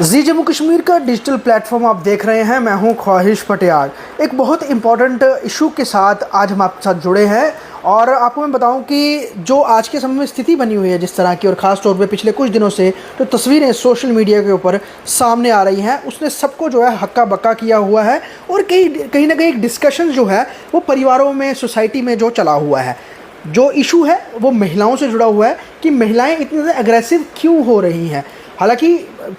जी जम्मू कश्मीर का digital platform आप देख रहे हैं। मैं हूं ख्वाहिश पटियाल। एक बहुत इंपॉर्टेंट इशू के साथ आज हम आपके साथ जुड़े हैं और आपको मैं बताऊं कि जो आज के समय में स्थिति बनी हुई है जिस तरह की, और ख़ास तौर पे पिछले कुछ दिनों से जो तस्वीरें सोशल मीडिया के ऊपर सामने आ रही हैं, उसने सबको जो है हक्का बक्का किया हुआ है और कहीं ना कहीं एक डिस्कशन जो है वो परिवारों में, सोसाइटी में जो चला हुआ है। जो इशू है वो महिलाओं से जुड़ा हुआ है कि महिलाएं इतनी ज़्यादा एग्रेसिव क्यों हो रही हैं। हालांकि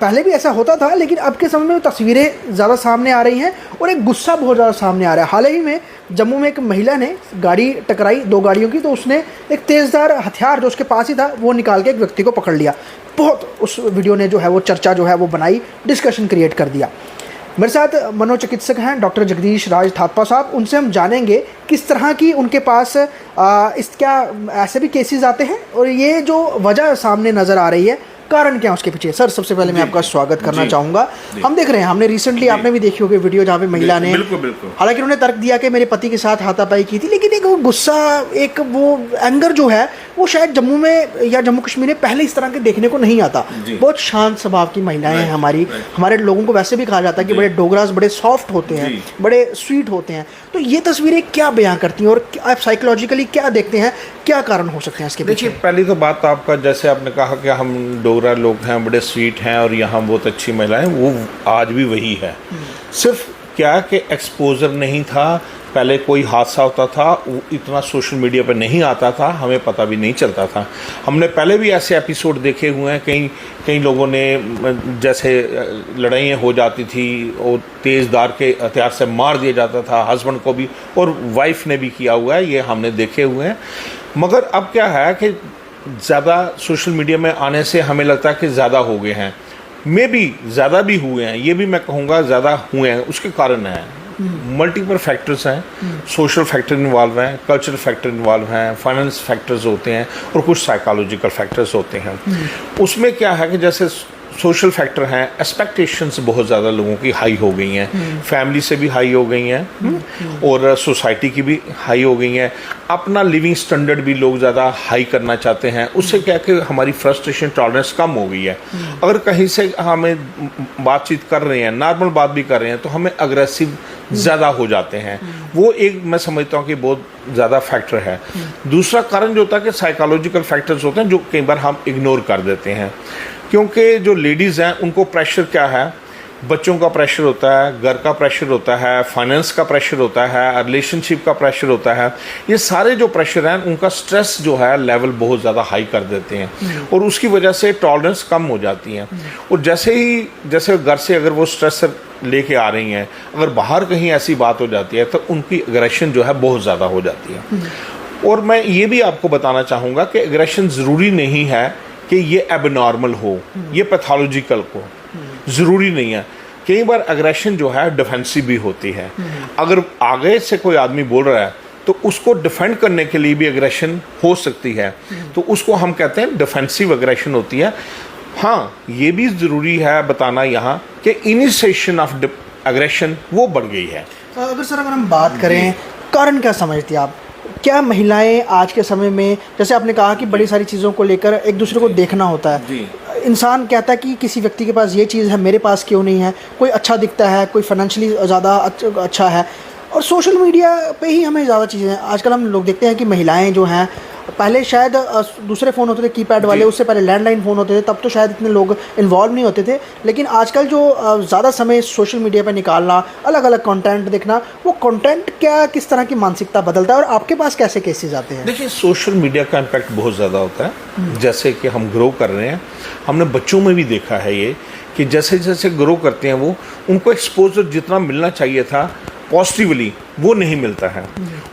पहले भी ऐसा होता था, लेकिन अब के समय में तस्वीरें ज़्यादा सामने आ रही हैं और एक गुस्सा बहुत ज़्यादा सामने आ रहा है। हाल ही में जम्मू में एक महिला ने गाड़ी टकराई, दो गाड़ियों की, तो उसने एक तेज़धार हथियार जो उसके पास ही था वो निकाल के एक व्यक्ति को पकड़ लिया। बहुत उस वीडियो ने जो है वो चर्चा जो है वो बनाई, डिस्कशन क्रिएट कर दिया। मेरे साथ मनोचिकित्सक हैं डॉक्टर जगदीश राज थापा साहब। उनसे हम जानेंगे किस तरह की उनके पास क्या ऐसे भी केसेस आते हैं और ये जो वजह सामने नज़र आ रही है, कारण क्या है उसके पीछे। सर, सबसे पहले मैं आपका स्वागत करना चाहूँगा। हम देख रहे हैं, हमने रिसेंटली, आपने भी देखी होगी वीडियो जहाँ पे महिला ने, हालांकि उन्होंने तर्क दिया कि मेरे पति के साथ हाथापाई की थी, लेकिन एक वो गुस्सा, एक वो एंगर जो है वो शायद जम्मू में या जम्मू कश्मीर में पहले इस तरह के देखने को नहीं आता। बहुत शांत स्वभाव की महिलाएं हैं हमारे लोगों को वैसे भी कहा जाता है कि बड़े डोगरास, बड़े सॉफ्ट होते हैं, बड़े स्वीट होते हैं। तो ये तस्वीरें क्या बयां करती हैं और आप साइकोलॉजिकली क्या देखते हैं, क्या कारण हो सकते हैं इसके पीछे? देखिए, पहली तो बात आपका, जैसे आपने कहा कि हम डोगरा लोग हैं, बड़े स्वीट हैं और यहाँ बहुत अच्छी महिलाएं, वो आज भी वही है। सिर्फ क्या कि एक्सपोजर नहीं था, पहले कोई हादसा होता था वो इतना सोशल मीडिया पर नहीं आता था, हमें पता भी नहीं चलता था। हमने पहले भी ऐसे एपिसोड देखे हुए हैं, कई लोगों ने, जैसे लड़ाइयाँ हो जाती थी और तेज़धार के हथियार से मार दिया जाता था, हस्बैंड को भी, और वाइफ ने भी किया हुआ है, ये हमने देखे हुए हैं। मगर अब क्या है कि ज़्यादा सोशल मीडिया में आने से हमें लगता है कि ज़्यादा हो गए हैं। मे भी ज़्यादा भी हुए हैं, ये भी मैं कहूँगा ज़्यादा हुए हैं। उसके कारण है मल्टीपल फैक्टर्स हैं, सोशल फैक्टर इन्वॉल्व हैं, कल्चरल फैक्टर इन्वॉल्व हैं, फाइनेंस फैक्टर्स होते हैं और कुछ साइकोलॉजिकल फैक्टर्स होते हैं। उसमें क्या है कि जैसे सोशल फैक्टर हैं, एक्सपेक्टेशंस बहुत ज़्यादा लोगों की हाई हो गई हैं, फैमिली से भी हाई हो गई हैं और सोसाइटी की भी हाई हो गई हैं। अपना लिविंग स्टैंडर्ड भी लोग ज़्यादा हाई करना चाहते हैं। उससे क्या कि हमारी फ्रस्ट्रेशन टॉलरेंस कम हो गई है। अगर कहीं से हमें बातचीत कर रहे हैं, नॉर्मल बात भी कर रहे हैं, तो हमें अग्रेसिव ज़्यादा हो जाते हैं। वो एक, मैं समझता हूँ कि बहुत ज़्यादा फैक्टर है। दूसरा कारण जो होता है कि साइकोलॉजिकल फैक्टर्स होते हैं, जो कई बार हम इग्नोर कर देते हैं, क्योंकि जो लेडीज़ हैं उनको प्रेशर क्या है, बच्चों का प्रेशर होता है, घर का प्रेशर होता है, फाइनेंस का प्रेशर होता है, रिलेशनशिप का प्रेशर होता है। ये सारे जो प्रेशर हैं उनका स्ट्रेस जो है लेवल बहुत ज़्यादा हाई कर देते हैं और उसकी वजह से टॉलरेंस कम हो जाती है। और जैसे घर से अगर वो स्ट्रेस लेके आ रही हैं, अगर बाहर कहीं ऐसी बात हो जाती है तो उनकी एग्रेशन जो है बहुत ज़्यादा हो जाती है। और मैं ये भी आपको बताना चाहूँगा कि एग्रेशन ज़रूरी नहीं है कि ये एबनॉर्मल हो, ये पैथोलॉजिकल को ज़रूरी नहीं है। कई बार एग्रेशन जो है डिफेंसिव भी होती है। अगर आगे से कोई आदमी बोल रहा है तो उसको डिफेंड करने के लिए भी एग्रेशन हो सकती है, तो उसको हम कहते हैं डिफेंसिव एग्रेशन होती है। हाँ, ये भी ज़रूरी है बताना यहाँ कि इनिशिएशन ऑफ एग्रेशन वो बढ़ गई है। अगर हम बात करें, कारण क्या समझती हैं आप? क्या महिलाएं आज के समय में, जैसे आपने कहा कि बड़ी सारी चीज़ों को लेकर एक दूसरे को देखना होता है, इंसान कहता है कि किसी व्यक्ति के पास ये चीज़ है, मेरे पास क्यों नहीं है? कोई अच्छा दिखता है, कोई फाइनेंशियली ज़्यादा अच्छा है, और सोशल मीडिया पे ही हमें ज़्यादा चीज़ें हैं। आजकल हम लोग देखते हैं कि महिलाएं जो हैं, पहले शायद दूसरे फ़ोन होते थे कीपैड वाले, उससे पहले लैंडलाइन फ़ोन होते थे, तब तो शायद इतने लोग इन्वॉल्व नहीं होते थे। लेकिन आजकल जो ज़्यादा समय सोशल मीडिया पे निकालना, अलग अलग कंटेंट देखना, वो कंटेंट क्या किस तरह की मानसिकता बदलता है और आपके पास कैसे केसेस आते हैं? देखिए, सोशल मीडिया का इम्पैक्ट बहुत ज़्यादा होता है। जैसे कि हम ग्रो कर रहे हैं, हमने बच्चों में भी देखा है ये कि जैसे जैसे ग्रो करते हैं वो, उनको एक्सपोजर जितना मिलना चाहिए था पॉजिटिवली वो नहीं मिलता है।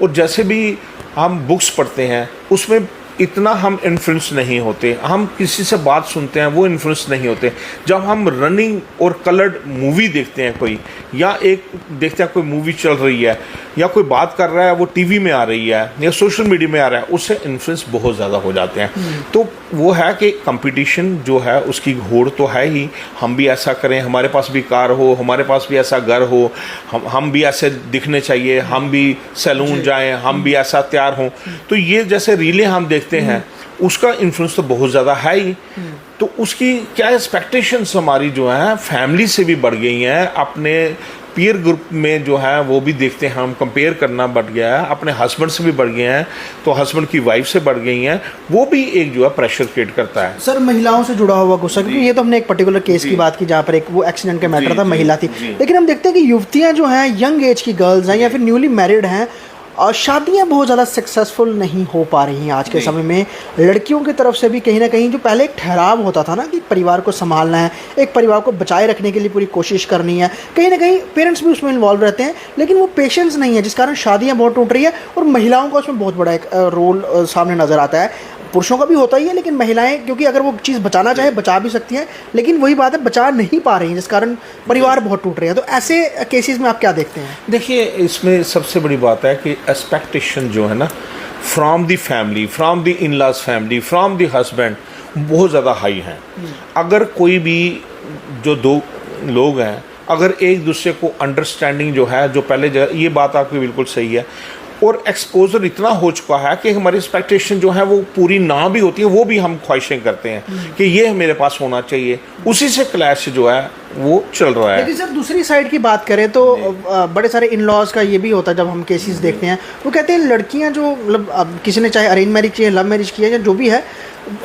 और जैसे भी हम बुक्स पढ़ते हैं उसमें इतना हम इन्फ्लुएंस नहीं होते, हम किसी से बात सुनते हैं वो इन्फ्लुएंस नहीं होते। जब हम रनिंग और कलर्ड मूवी देखते हैं कोई, या एक देखते हैं कोई मूवी चल रही है या कोई बात कर रहा है वो टीवी में आ रही है या सोशल मीडिया में आ रहा है, उससे इन्फ्लुएंस बहुत ज़्यादा हो जाते हैं। तो वो है कि कंपटीशन जो है उसकी होड़ तो है ही, हम भी ऐसा करें, हमारे पास भी कार हो, हमारे पास भी ऐसा घर हो, हम भी ऐसे दिखने चाहिए, हम भी सैलून जाएं, हम भी ऐसा तैयार हों। तो ये जैसे रीलें हम देखते हैं उसका इन्फ्लुएंस तो बहुत ज़्यादा है ही। तो उसकी क्या एक्सपेक्टेशंस हमारी जो है फैमिली से भी बढ़ गई हैं, अपने पीयर ग्रुप में जो है वो भी देखते हैं हम, कंपेयर करना बढ़ गया है, अपने हस्बैंड से भी बढ़ गए हैं, तो हस्बैंड की वाइफ से बढ़ गई हैं, वो भी एक जो है प्रेशर क्रिएट करता है। सर महिलाओं से जुड़ा हुआ गुस्सा, क्योंकि ये तो हमने एक पर्टिकुलर केस की बात की जहाँ पर एक वो एक्सीडेंट का मैटर था, महिला थी, लेकिन हम देखते हैं कि युवतियाँ जो हैं यंग एज की गर्ल्स हैं या फिर न्यूली मैरिड हैं और शादियां बहुत ज़्यादा सक्सेसफुल नहीं हो पा रही हैं आज के समय में। लड़कियों की तरफ से भी कहीं ना कहीं जो पहले एक ठहराव होता था ना कि परिवार को संभालना है, एक परिवार को बचाए रखने के लिए पूरी कोशिश करनी है, कहीं ना कहीं पेरेंट्स भी उसमें इन्वॉल्व रहते हैं, लेकिन वो पेशेंस नहीं है जिस कारण शादियां बहुत टूट रही है और महिलाओं का उसमें बहुत बड़ा एक रोल सामने नज़र आता है। पुरुषों का भी होता ही है, लेकिन महिलाएं क्योंकि अगर वो चीज़ बचाना चाहे बचा भी सकती हैं, लेकिन वही बात है बचा नहीं पा रही हैं जिस कारण परिवार बहुत टूट रहे हैं। तो ऐसे केसेस में आप क्या देखते हैं? देखिए इसमें सबसे बड़ी बात है कि एक्सपेक्टेशन जो है ना from the family, from the in laws family, from the husband बहुत ज़्यादा हाई हैं। अगर कोई भी जो दो लोग हैं अगर एक दूसरे को अंडरस्टैंडिंग जो है, जो पहले ये बात आपकी बिल्कुल सही है, और एक्सपोजर इतना हो चुका है कि हमारी एक्सपेक्टेशन जो है वो पूरी ना भी होती है, वो भी हम ख्वाहिशें करते हैं कि ये मेरे पास होना चाहिए, उसी से क्लैश जो है वो चल रहा है। लेकिन सर दूसरी साइड की बात करें तो बड़े सारे इन लॉज का ये भी होता है, जब हम केसेस देखते हैं वो कहते हैं लड़कियां जो मतलब किसी ने चाहे अरेंज मैरिज किया, लव मैरिज किया या जो भी है,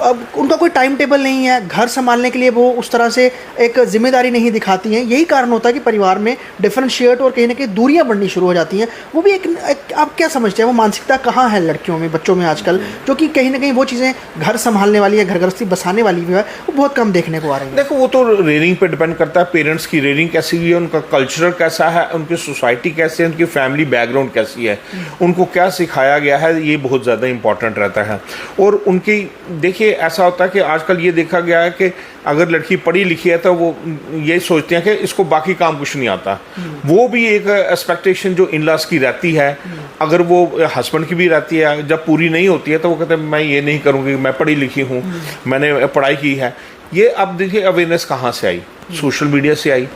अब उनका कोई टाइम टेबल नहीं है, घर संभालने के लिए वो उस तरह से एक जिम्मेदारी नहीं दिखाती हैं। यही कारण होता है कि परिवार में डिफरेंशिएट और कहीं ना कहीं दूरियां बढ़नी शुरू हो जाती हैं। वो भी एक आप क्या समझते हैं वो मानसिकता कहाँ है लड़कियों में, बच्चों में आजकल, जो कि कहीं ना कहीं वो चीज़ें घर संभालने वाली है, घर गृहस्थी बसाने वाली भी है, वो बहुत कम देखने को आ रही है। देखो वो तो रेयरिंग पे डिपेंड करता है, पेरेंट्स की रेयरिंग कैसी हुई है, उनका कल्चर कैसा है, उनकी सोसाइटी कैसी है, उनकी फैमिली बैकग्राउंड कैसी है, उनको क्या सिखाया गया है, ये बहुत ज़्यादा इंपॉर्टेंट रहता है। और उनकी देखिए ऐसा होता है कि आजकल ये देखा गया है कि अगर लड़की पढ़ी लिखी है तो वो ये सोचते हैं कि इसको बाकी काम कुछ नहीं आता। वो भी एक एक्सपेक्टेशन जो इन लॉज की रहती है, अगर वो हस्बैंड की भी रहती है, जब पूरी नहीं होती है तो वो कहते हैं मैं ये नहीं करूँगी, मैं पढ़ी लिखी हूँ, मैंने पढ़ाई की है। ये अब देखिए अवेयरनेस कहाँ से आई, सोशल मीडिया से आई,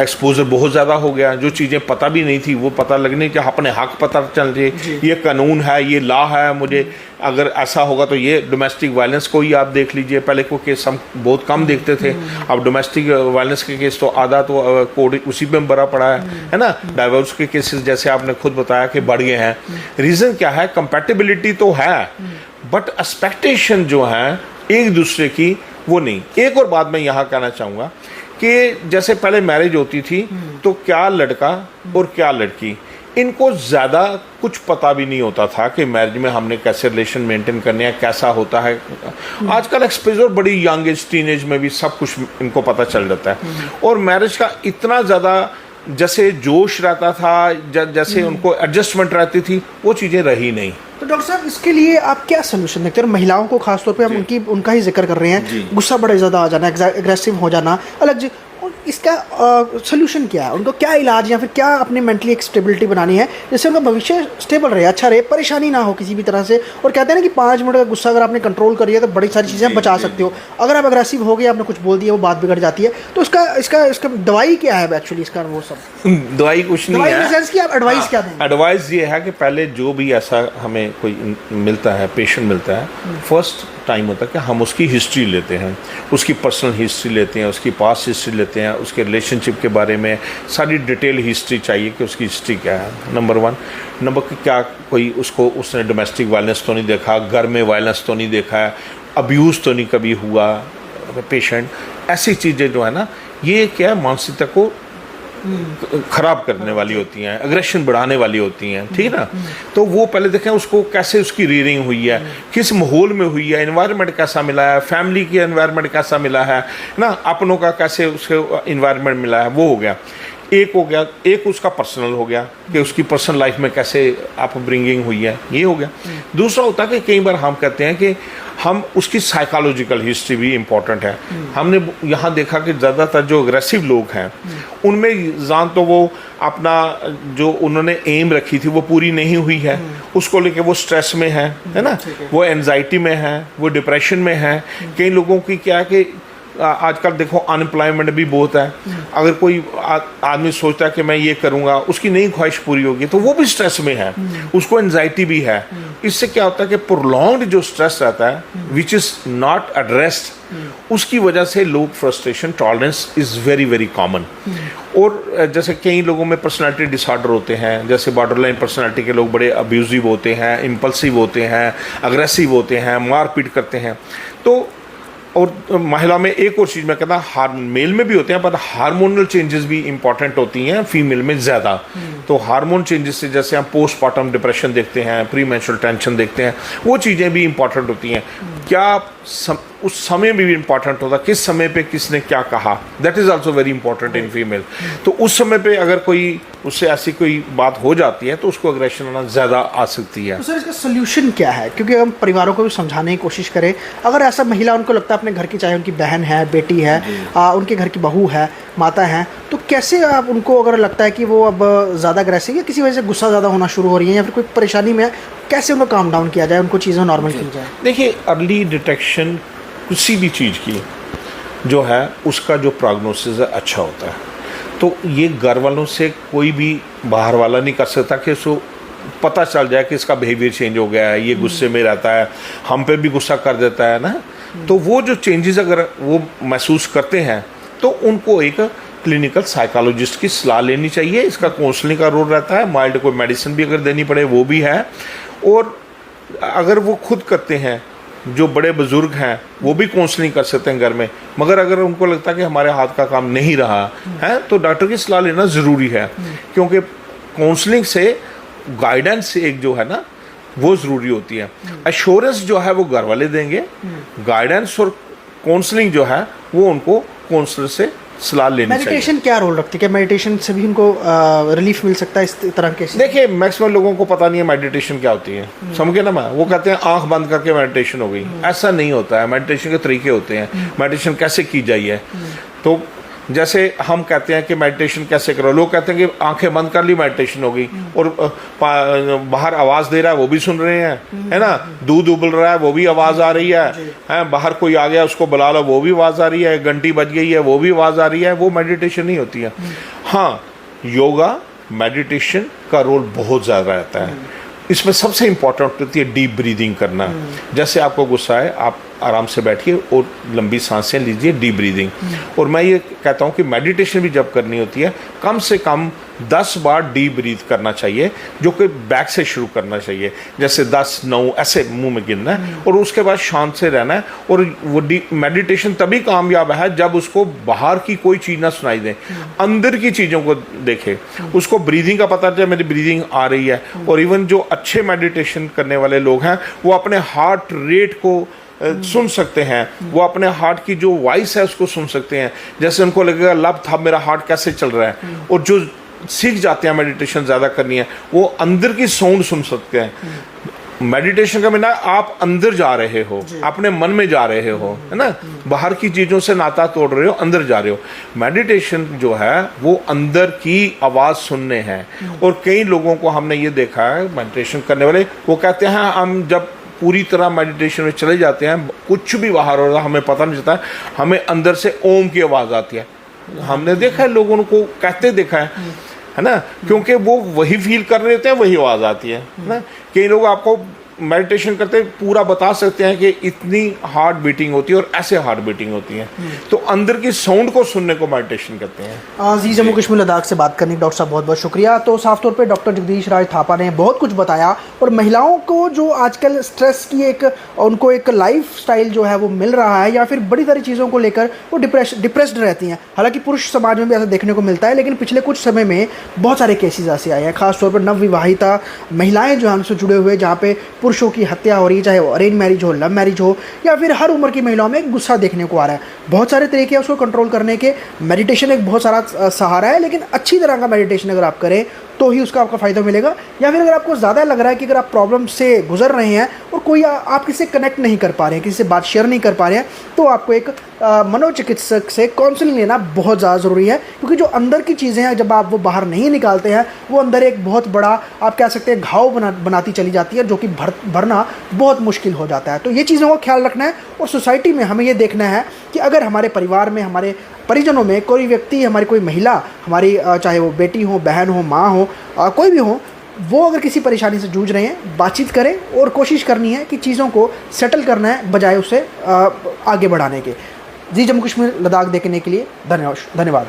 एक्सपोजर बहुत ज़्यादा हो गया, जो चीज़ें पता भी नहीं थी वो पता लगने के, अपने हक पता चल जाए, ये कानून है, ये लॉ है, मुझे अगर ऐसा होगा तो ये डोमेस्टिक वायलेंस को ही आप देख लीजिए, पहले को केस हम बहुत कम देखते थे, अब डोमेस्टिक वायलेंस के केस तो आधा तो कोड उसी में भरा पड़ा है ना। डाइवोर्स के केसेस जैसे आपने खुद बताया कि बढ़ गए हैं। रीज़न क्या है, कंपैटिबिलिटी तो है बट एक्सपेक्टेशन जो है एक दूसरे की वो नहीं। एक और बात मैं यहाँ कहना चाहूँगा कि जैसे पहले मैरिज होती थी तो क्या लड़का और क्या लड़की, इनको ज़्यादा कुछ पता भी नहीं होता था कि मैरिज में हमने कैसे रिलेशन मेंटेन करने हैं, कैसा होता है। आजकल एक्सपोजर बड़ी यंग एज, टीन एज में भी सब कुछ इनको पता चल जाता है। और मैरिज का इतना ज़्यादा जैसे जोश रहता था, जैसे उनको एडजस्टमेंट रहती थी, वो चीज़ें रही नहीं। तो डॉक्टर साहब इसके लिए आप क्या सोल्यूशन देखते हैं? महिलाओं को खासतौर पे हम उनका ही जिक्र कर रहे हैं, गुस्सा बड़ा ज़्यादा आ जाना, एग्रेसिव हो जाना अलग, और इसका सोल्यूशन क्या है? उनको क्या इलाज या फिर क्या अपनी मेंटली एक स्टेबिलिटी बनानी है जिससे उनका भविष्य स्टेबल रहे, अच्छा रहे, परेशानी ना हो किसी भी तरह से? और कहते हैं ना कि 5 मिनट का गुस्सा अगर आपने कंट्रोल कर लिया तो बड़ी सारी चीज़ें बचा सकते हो। अगर आप अग्रेसिव हो गए, आपने कुछ बोल दिया, वो बात बिगड़ जाती है। तो इसका दवाई क्या है एक्चुअली इसका? वो सब दवाई कुछ नहीं है, सेंस की आप एडवाइस क्या देंगे? एडवाइस ये है कि पहले जो भी ऐसा हमें कोई मिलता है, पेशेंट मिलता है, फर्स्ट टाइम होता है कि हम उसकी हिस्ट्री लेते हैं, उसकी पर्सनल हिस्ट्री लेते हैं, उसकी पास्ट हिस्ट्री लेते हैं, उसके रिलेशनशिप के बारे में सारी डिटेल हिस्ट्री चाहिए कि उसकी हिस्ट्री क्या है, नंबर 1। नंबर क्या कोई उसने डोमेस्टिक वायलेंस तो नहीं देखा, घर में वायलेंस तो नहीं देखा है, अब्यूज़ तो नहीं कभी हुआ पेशेंट। ऐसी चीज़ें जो है ना, ये क्या मानसिकता को खराब करने वाली होती हैं, एग्रेशन बढ़ाने वाली होती हैं, ठीक है ना। तो वो पहले देखें उसको कैसे उसकी रीडिंग हुई है, किस माहौल में हुई है, एनवायरनमेंट कैसा मिला है, फैमिली की एनवायरनमेंट कैसा मिला है ना, अपनों का कैसे उसके एनवायरनमेंट मिला है, वो हो गया। एक हो गया, एक उसका पर्सनल हो गया कि उसकी पर्सनल लाइफ में कैसे आप ब्रिंगिंग हुई है, ये हो गया। दूसरा होता है कि कई बार हम कहते हैं कि हम उसकी साइकोलॉजिकल हिस्ट्री भी इम्पॉर्टेंट है। हमने यहाँ देखा कि ज़्यादातर जो अग्रेसिव लोग हैं उनमें जान तो वो अपना जो उन्होंने एम रखी थी वो पूरी नहीं हुई है, उसको लेके वो स्ट्रेस में है ना, वो एनजाइटी में है, वो डिप्रेशन में है। कई लोगों की क्या कि आजकल देखो अनएम्प्लॉयमेंट भी बहुत है। अगर कोई आदमी सोचता है कि मैं ये करूँगा, उसकी नई ख्वाहिश पूरी होगी, तो वो भी स्ट्रेस में है, उसको एनजाइटी भी है। इससे क्या होता है कि प्रोलॉन्ग्ड जो स्ट्रेस रहता है विच इज़ नॉट एड्रेस्ड, उसकी वजह से low frustration tolerance is very very common. और जैसे कई लोगों में पर्सनालिटी डिसऑर्डर होते हैं, जैसे बॉर्डरलाइन पर्सनालिटी के लोग बड़े अब्यूजिव होते हैं, इम्पल्सिव होते हैं, अग्रेसिव होते हैं, मारपीट करते हैं। तो और महिला में एक और चीज़ मैं कहता, मेल में भी होते हैं, पर हार्मोनल चेंजेस भी इंपॉर्टेंट होती हैं फीमेल में ज़्यादा। तो हार्मोन चेंजेस से जैसे हम पोस्टमार्टम डिप्रेशन देखते हैं, प्री मेंस्ट्रुअल टेंशन देखते हैं, वो चीज़ें भी इंपॉर्टेंट होती हैं। क्या उस समय भी इंपॉर्टेंट होता, किस समय पे किसने क्या कहा, that is also very important in female. तो उस समय पे अगर कोई उससे ऐसी कोई बात हो जाती है तो उसको एग्रेशन आना ज़्यादा आ सकती है। तो सर इसका सोल्यूशन क्या है? क्योंकि हम परिवारों को भी समझाने की कोशिश करें, अगर ऐसा महिला उनको लगता है अपने घर की, चाहे उनकी बहन है, बेटी है, उनके घर की बहू है, माता है, तो कैसे आप उनको, अगर लगता है कि वो अब ज़्यादा अग्रेसिव है, किसी वजह से गुस्सा ज़्यादा होना शुरू हो रही है या फिर कोई परेशानी में है, कैसे उनको काम डाउन किया जाए, उनको चीज़ें नॉर्मल की जाए? देखिए, अर्ली डिटेक्शन किसी भी चीज़ की जो है उसका जो प्रोग्नोसिस है अच्छा होता है। तो ये घर वालों से कोई भी बाहर वाला नहीं कर सकता कि उसको पता चल जाए कि इसका बिहेवियर चेंज हो गया है, ये गुस्से में रहता है, हम पे भी गुस्सा कर देता है ना। तो वो जो चेंजेस अगर वो महसूस करते हैं तो उनको एक क्लिनिकल साइकोलॉजिस्ट की सलाह लेनी चाहिए। इसका काउंसलिंग का रोल रहता है, माइल्ड कोई मेडिसिन भी अगर देनी पड़े वो भी है। और अगर वो खुद करते हैं, जो बड़े बुजुर्ग हैं वो भी काउंसलिंग कर सकते हैं घर में, मगर अगर उनको लगता है कि हमारे हाथ का काम नहीं रहा है तो डॉक्टर की सलाह लेना ज़रूरी है। क्योंकि काउंसलिंग से गाइडेंस एक जो है ना वो ज़रूरी होती है। एश्योरेंस जो है वो घर वाले देंगे, गाइडेंस और काउंसलिंग जो है वो उनको काउंसलर से सलाह लेनी चाहिए। मेडिटेशन क्या रोल रखती है? क्या मेडिटेशन से भी उनको रिलीफ मिल सकता है इस तरह के? देखिए, मैक्सिमम लोगों को पता नहीं है मेडिटेशन क्या होती है, समझ गए ना मैं, वो कहते हैं आंख बंद करके मेडिटेशन हो गई। ऐसा नहीं होता है, मेडिटेशन के तरीके होते हैं, मेडिटेशन कैसे की जाइए। तो जैसे हम कहते हैं कि मेडिटेशन कैसे करो, लोग कहते हैं कि आंखें बंद कर ली मेडिटेशन हो गई, और बाहर आवाज़ दे रहा है वो भी सुन रहे हैं, है ना, दूध उबल रहा है वो भी आवाज़ आ रही है, बाहर कोई आ गया उसको बुला लो वो भी आवाज़ आ रही है, घंटी बज गई है वो भी आवाज़ आ रही है, वो मेडिटेशन नहीं होती है। हाँ, योगा मेडिटेशन का रोल बहुत ज़्यादा रहता है। इसमें सबसे इम्पॉर्टेंट होती है डीप ब्रीदिंग करना। जैसे आपको गुस्सा है, आप आराम से बैठिए और लंबी सांसें लीजिए, डीप ब्रीदिंग। और मैं ये कहता हूँ कि मेडिटेशन भी जब करनी होती है कम से कम 10 बार डीप ब्रीथ करना चाहिए, जो कि बैक से शुरू करना चाहिए, जैसे 10, 9 ऐसे मुंह में गिनना है, और उसके बाद शांत से रहना है। और वो मेडिटेशन तभी कामयाब है जब उसको बाहर की कोई चीज़ ना सुनाई दे, अंदर की चीज़ों को देखे, उसको ब्रीदिंग का पता चले मेरी ब्रीदिंग आ रही है। और इवन जो अच्छे मेडिटेशन करने वाले लोग हैं वो अपने हार्ट रेट को सुन सकते हैं, वो अपने हार्ट की जो वॉइस है उसको सुन सकते हैं, जैसे उनको लगेगा लब था मेरा हार्ट कैसे चल रहा है। और जो सीख जाते हैं मेडिटेशन ज़्यादा करनी है वो अंदर की साउंड सुन सकते हैं। मेडिटेशन का मतलब आप अंदर जा रहे हो, अपने मन में जा रहे हो, है ना, बाहर की चीज़ों से नाता तोड़ रहे हो, अंदर जा रहे हो। मेडिटेशन जो है वो अंदर की आवाज़ सुनने हैं। और कई लोगों को हमने ये देखा है, मेडिटेशन करने वाले वो कहते हैं हम जब पूरी तरह मेडिटेशन में चले जाते हैं, कुछ भी बाहर हो रहा हमें पता नहीं चलता, हमें अंदर से ओम की आवाज़ आती है। हमने देखा है, लोगों को कहते देखा है ना, क्योंकि वो वही फील कर रहे होते हैं, वही आवाज़ आती है ना। कई लोग आपको मेडिटेशन करते पूरा बता सकते हैं कि इतनी हार्ट बीटिंग होती है और ऐसे हार्ट बीटिंग होती है। तो अंदर की साउंड को सुनने को मेडिटेशन कहते हैं। जी, जम्मू कश्मीर लद्दाख से बात करने डॉक्टर साहब बहुत बहुत शुक्रिया। तो साफ तौर पे डॉक्टर जगदीश राज थापा ने बहुत कुछ बताया, और महिलाओं को जो आजकल स्ट्रेस की एक उनको एक लाइफ स्टाइल जो है वो मिल रहा है, या फिर बड़ी सारी चीज़ों को लेकर वो डिप्रेस्ड रहती हैं। हालांकि पुरुष समाज में भी ऐसा देखने को मिलता है, लेकिन पिछले कुछ समय में बहुत सारे केसेस ऐसे आए हैं, खासतौर पर नवविवाहिता महिलाएँ जो हमसे जुड़े हुए, जहाँ पे पुरुषों की हत्या हो रही है, चाहे वो अरेंज मैरिज हो, लव मैरिज हो, या फिर हर उम्र की महिलाओं में गुस्सा देखने को आ रहा है। बहुत सारे तरीके हैं उसको कंट्रोल करने के, मेडिटेशन एक बहुत सारा सहारा है, लेकिन अच्छी तरह का मेडिटेशन अगर आप करें तो ही उसका आपका फ़ायदा मिलेगा। या फिर अगर आपको ज़्यादा लग रहा है कि अगर आप प्रॉब्लम से गुजर रहे हैं और कोई आप किसी से कनेक्ट नहीं कर पा रहे हैं, किसी से बात शेयर नहीं कर पा रहे हैं, तो आपको एक मनोचिकित्सक से काउंसलिंग लेना बहुत ज़्यादा ज़रूरी है। क्योंकि जो अंदर की चीज़ें हैं जब आप वो बाहर नहीं निकालते हैं, वो अंदर एक बहुत बड़ा आप कह सकते हैं घाव बनाती चली जाती है, जो कि भरना बहुत मुश्किल हो जाता है। तो ये चीज़ों का ख्याल रखना है, और सोसाइटी में हमें ये देखना है कि अगर हमारे परिवार में, हमारे परिजनों में कोई व्यक्ति, हमारी कोई महिला, हमारी चाहे वो बेटी हो, बहन हो, माँ हो, कोई भी हो, वो अगर किसी परेशानी से जूझ रहे हैं, बातचीत करें और कोशिश करनी है कि चीज़ों को सेटल करना है बजाय उसे आगे बढ़ाने के। जी जम्मू कश्मीर लद्दाख देखने के लिए धन्यवाद।